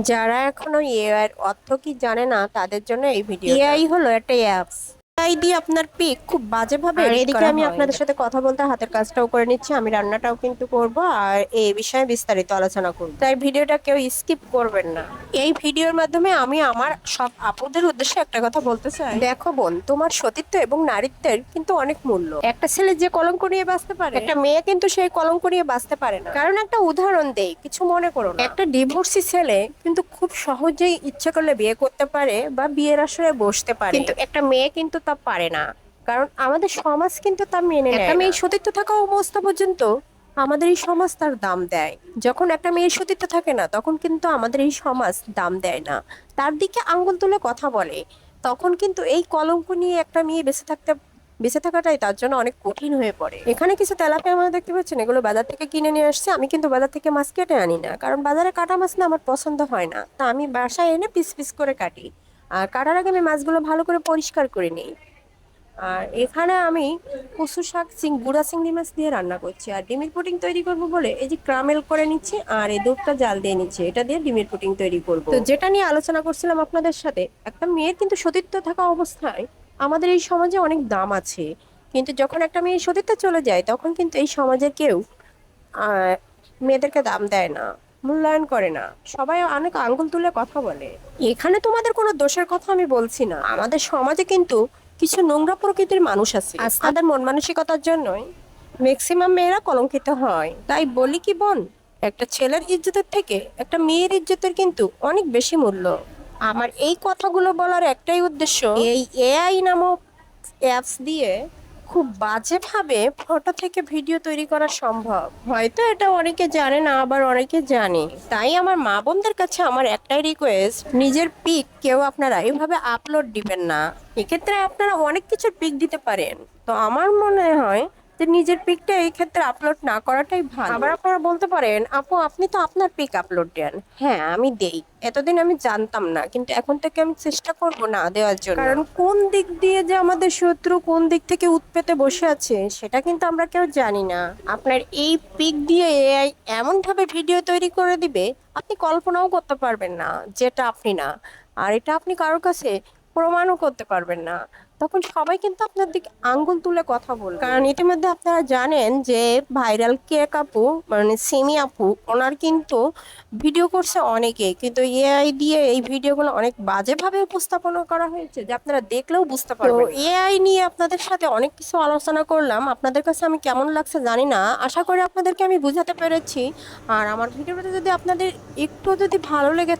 যারা এখনো এআই এর অর্থ কি জানে না তাদের জন্য এই ভিডিও। এআই হলো একটা অ্যাপস। এআই দিয়ে আপনার পিক খুব বাজেভাবে এডিট এদিকে করা আমি হয়। আপনাদের সাথে কথা বলতে হাতের কাজটাও করে নিচ্ছি, আমি রান্নাটাও কিন্তু করব আর এই বিষয়ে বিস্তারিত আলোচনা করব, তাই ভিডিওটা কেউ স্কিপ করবেন না। এই ভিডিওর মাধ্যমে আমি আমার সব আপুদের উদ্দেশ্যে একটা কথা বলতে চাই। দেখো বোন, তোমার সতীত্ব এবং নারীত্বের কিন্তু অনেক মূল্য। একটা ছেলে যে কলঙ্ক নিয়ে বাঁচতে পারে, একটা মেয়ে কিন্তু সেই কলঙ্ক নিয়ে বাঁচতে পারে না। কারণ একটা উদাহরণ দেই, কিছু মনে করো না, একটা ডিভোর্সি ছেলে কিন্তু খুব সহজেই ইচ্ছে করলে বিয়ে করতে পারে বা বিয়ের আসরে বসতে পারে, কিন্তু একটা মেয়ে কিন্তু তা পারে না। কারণ আমাদের সমাজ কিন্তু তা মেনে নেয় না। একটা মেয়ে সতীত্ব থাকা অবস্থা পর্যন্ত আমাদের এই সমাজ তার দাম দেয়। যখন একটা মেয়ের সতীত্ব থাকে না, তখন কিন্তু আমাদের এই সমাজ দাম দেয় না, তার দিকে আঙ্গুল তুলে কথা বলে। তখন কিন্তু এই কলঙ্ক নিয়ে একটা মেয়ে বেঁচে থাকাটাই তার জন্য অনেক কঠিন হয়ে পড়ে। এখানে কিছু তেলাপিয়া মাছ দেখতে পাচ্ছেন, এগুলো বাজার থেকে কিনে নিয়ে আসছে। আমি কিন্তু বাজার থেকে মাছ কেটে আনি না, কারণ বাজারে কাটা মাছ না আমার পছন্দ হয় না, তা আমি বাসায় এনে পিস পিস করে কাটি। আর কাটার আগে আমি মাছগুলো ভালো করে পরিষ্কার করে নিই। আর এখানে আমি কচু শাক গুঁড়া চিংড়ি মাছ দিয়ে রান্না করছি, আর ডিমের পুডিং তৈরি করব বলে এই যে ক্রামেল করে নিচ্ছি, আর এই দুধটা জাল দিয়ে নিচ্ছি, এটা দিয়ে ডিমের পুডিং তৈরি করব। তো যেটা নিয়ে আলোচনা করছিলাম আপনাদের সাথে, একটা মেয়ের কিন্তু সতীত্ব থাকা অবস্থায় আমাদের এই সমাজে অনেক দাম আছে। কিন্তু যখন একটা মেয়ে সতীত্বে চলে যায়, তখন কিন্তু এই সমাজের কেউ আহ মেয়েদেরকে দাম দেয় না, মূল্যায়ন করে না, সবাই অনেক আঙ্গুল তুলে কথা বলে। এখানে তোমাদের কোনো দোষের কথা আমি বলছি না, আমাদের সমাজে কিন্তু কিছু নোংরা প্রকৃতির মানুষ আছে, আর তাদের মন মানসিকতার জন্যই ম্যাক্সিমাম মেয়েরা কলঙ্কিত হয়। তাই বলি কি বোন, একটা ছেলের ইজ্জতের থেকে একটা মেয়ের ইজ্জতের কিন্তু অনেক বেশি মূল্য। আমার এই কথাগুলো বলার একটাই উদ্দেশ্য, এই এআই নামক অ্যাপস দিয়ে খুব বাজেভাবে ফটো থেকে ভিডিও তৈরি করা সম্ভব। হয়তো এটা অনেকে জানে না, আবার অনেকে জানে। তাই আমার মা বোনদের কাছে আমার একটাই রিকোয়েস্ট, নিজের পিক কেউ আপনারা এভাবে আপলোড দিবেন না। এক্ষেত্রে আপনারা অনেক কিছুর পিক দিতে পারেন, তো আমার মনে হয় যে নিজের পিকটা এই ক্ষেত্রে আপলোড না করাটাই ভালো। আবার আপনারা বলতে পারেন, আপু আপনি তো আপনার পিক আপলোড দেন। হ্যাঁ আমি দেই, এতদিন আমি জানতাম না, কিন্তু এখন থেকে আমি চেষ্টা করব না দেওয়ার জন্য। কারণ কোন দিক দিয়ে যে আমাদের শত্রু কোন দিক থেকে উৎপেতে বসে আছে সেটা কিন্তু আমরা কেউ জানি না। আপনার এই পিক দিয়ে এআই এমন ভাবে ভিডিও তৈরি করে দিবে, আপনি কল্পনাও করতে পারবেন না যেটা আপনি না। আর এটা আপনি কারোর কাছে প্রমাণও করতে পারবেন না। তখন সবাই কিন্তু আপনার দিকে আঙ্গুল তুলে কথা বলবে। কারণ ইতিমধ্যে আপনারা জানেন যে ভাইরাল কেক আপু, মানে সিমি আপু, ওনার কিন্তু ভিডিও করছে অনেকে, কিন্তু এআই দিয়ে এই ভিডিওগুলো অনেক বাজেভাবে উপস্থাপনা করা হয়েছে যে আপনারা দেখলেও বুঝতে পারবেন না। এআই নিয়ে আপনাদের সাথে অনেক কিছু আলোচনা করলাম, আপনাদের কাছে আমি কেমন লাগছে জানি না, আশা করি আপনাদেরকে আমি বুঝাতে পেরেছি। আর আমার ভিডিওটা যদি আপনাদের একটু যদি ভালো লেগে